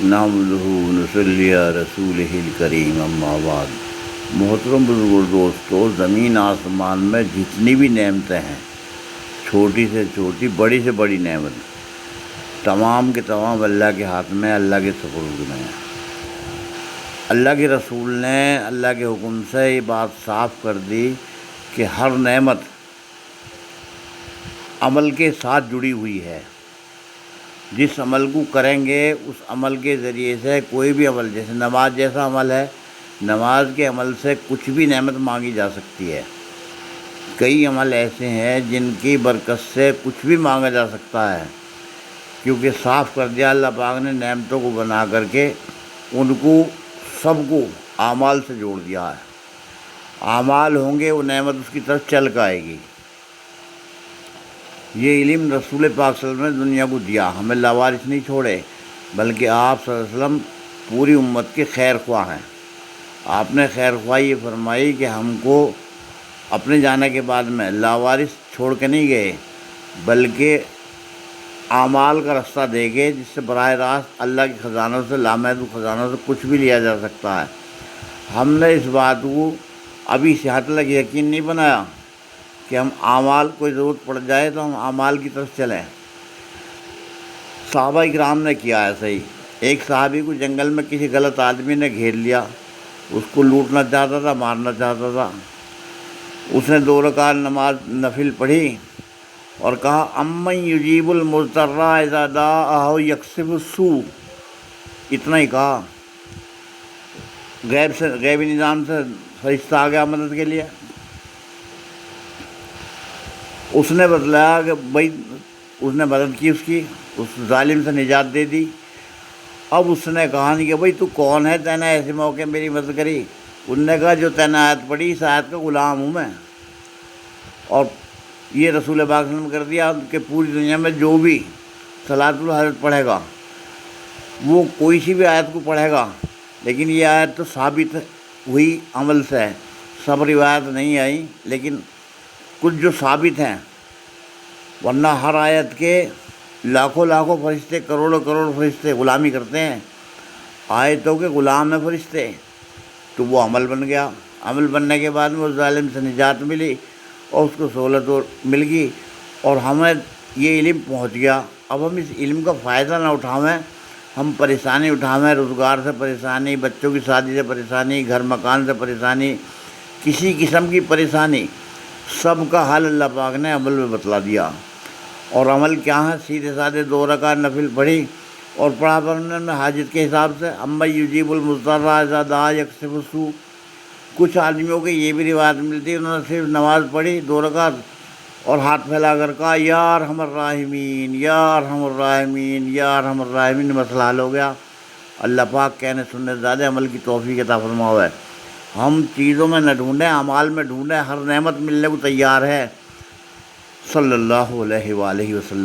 نحمدہ ونصلی علی رسولہ الکریم اما بعد۔ محترم بزرگ دوستو، زمین آسمان میں جتنی بھی نعمتیں ہیں، چھوٹی سے چھوٹی بڑی سے بڑی نعمت، تمام کے تمام اللہ کے ہاتھ میں، اللہ کے سپرد میں ہیں۔ اللہ کے رسول نے اللہ کے حکم سے یہ بات صاف کر دی کہ ہر نعمت عمل کے ساتھ جڑی ہوئی ہے۔ جس عمل کو کریں گے اس عمل کے ذریعے سے کوئی بھی عمل، جیسے نماز جیسا عمل ہے، نماز کے عمل سے کچھ بھی نعمت مانگی جا سکتی ہے۔ کئی عمل ایسے ہیں جن کی برکت سے کچھ بھی مانگا جا سکتا ہے، کیونکہ صاف کر دیا اللہ پاک نے نعمتوں کو بنا کر کے، ان کو سب کو اعمال سے جوڑ دیا ہے۔ اعمال ہوں گے وہ نعمت اس کی طرف چل کے آئے گی۔ یہ علم رسول پاک صلی اللہ علیہ وسلم نے دنیا کو دیا، ہمیں لاوارث نہیں چھوڑے، بلکہ آپ صلی اللہ علیہ وسلم پوری امت کے خیر خواہ ہیں۔ آپ نے خیر خواہی یہ فرمائی کہ ہم کو اپنے جانے کے بعد میں لاوارث چھوڑ کے نہیں گئے، بلکہ اعمال کا رستہ دے گئے، جس سے براہ راست اللہ کے خزانوں سے، لامحدود خزانوں سے کچھ بھی لیا جا سکتا ہے۔ ہم نے اس بات کو ابھی صحت تک یقین نہیں بنایا کہ ہم اعمال کوئی ضرورت پڑ جائے تو ہم اعمال کی طرف چلیں۔ صحابہ کرام نے کیا ایسا ہی۔ ایک صحابی کو جنگل میں کسی غلط آدمی نے گھیر لیا، اس کو لوٹنا چاہتا تھا، مارنا چاہتا تھا۔ اس نے 2 رکعت نماز نفل پڑھی اور کہا امن یجیب المضطر اذا دعاہ یکشف السوء، اتنا ہی کہا۔ غیبی نظام سے فرشتہ آ گیا مدد کے لیے۔ اس نے بتلایا کہ بھائی اس نے مدد کی، اس ظالم سے نجات دے دی۔ اب اس نے کہا نہیں کہ بھائی تو کون ہے، تینے ایسے موقع میری مدد کری۔ انہوں نے کہا جو تینے آیت پڑھی، اس آیت کا غلام ہوں میں۔ اور یہ رسول پاک صلی اللہ علیہ وسلم کر دیا کہ پوری دنیا میں جو بھی صلاۃ الحاجت پڑھے گا، وہ کوئی سی بھی آیت کو پڑھے گا، لیکن یہ آیت تو ثابت ہوئی عمل سے ہے، سب روایت نہیں آئی، لیکن کچھ جو ثابت ہیں، ورنہ ہر آیت کے لاکھوں لاکھوں فرشتے، کروڑوں کروڑ فرشتے غلامی کرتے ہیں، آیتوں کے غلام ہیں فرشتے، تو وہ عمل بن گیا۔ عمل بننے کے بعد میں اس ظالم سے نجات ملی اور اس کو سہولت مل گئی، اور ہمیں یہ علم پہنچ گیا۔ اب ہم اس علم کا فائدہ نہ اٹھاویں، ہم پریشانی اٹھاویں، روزگار سے پریشانی، بچوں کی شادی سے پریشانی، گھر مکان سے پریشانی، کسی قسم کی پریشانی، سب کا حل اللہ پاک نے عمل میں بتلا دیا۔ اور عمل کیا ہے؟ سیدھے سادھے 2 رکعت نفل پڑھی اور پڑھا پر نے حاجت کے حساب سے امن یجیب المضطر اذا دعا یکشف السوء۔ کچھ آدمیوں کی یہ بھی روایت ملتی ہے، انہوں نے صرف نماز پڑھی 2 رکعت اور ہاتھ پھیلا کر کہا یا ارحم الراحمین، یا ارحم الراحمین، یا ارحم الراحمین، مسئلہ حل ہو گیا۔ اللہ پاک کہنے سننے زیادہ عمل کی توفیق عطا فرماوے۔ ہم چیزوں میں نہ ڈھونڈیں، اعمال میں ڈھونڈیں، ہر نعمت ملنے کو تیار ہے۔ صلی اللہ علیہ وآلہ وسلم۔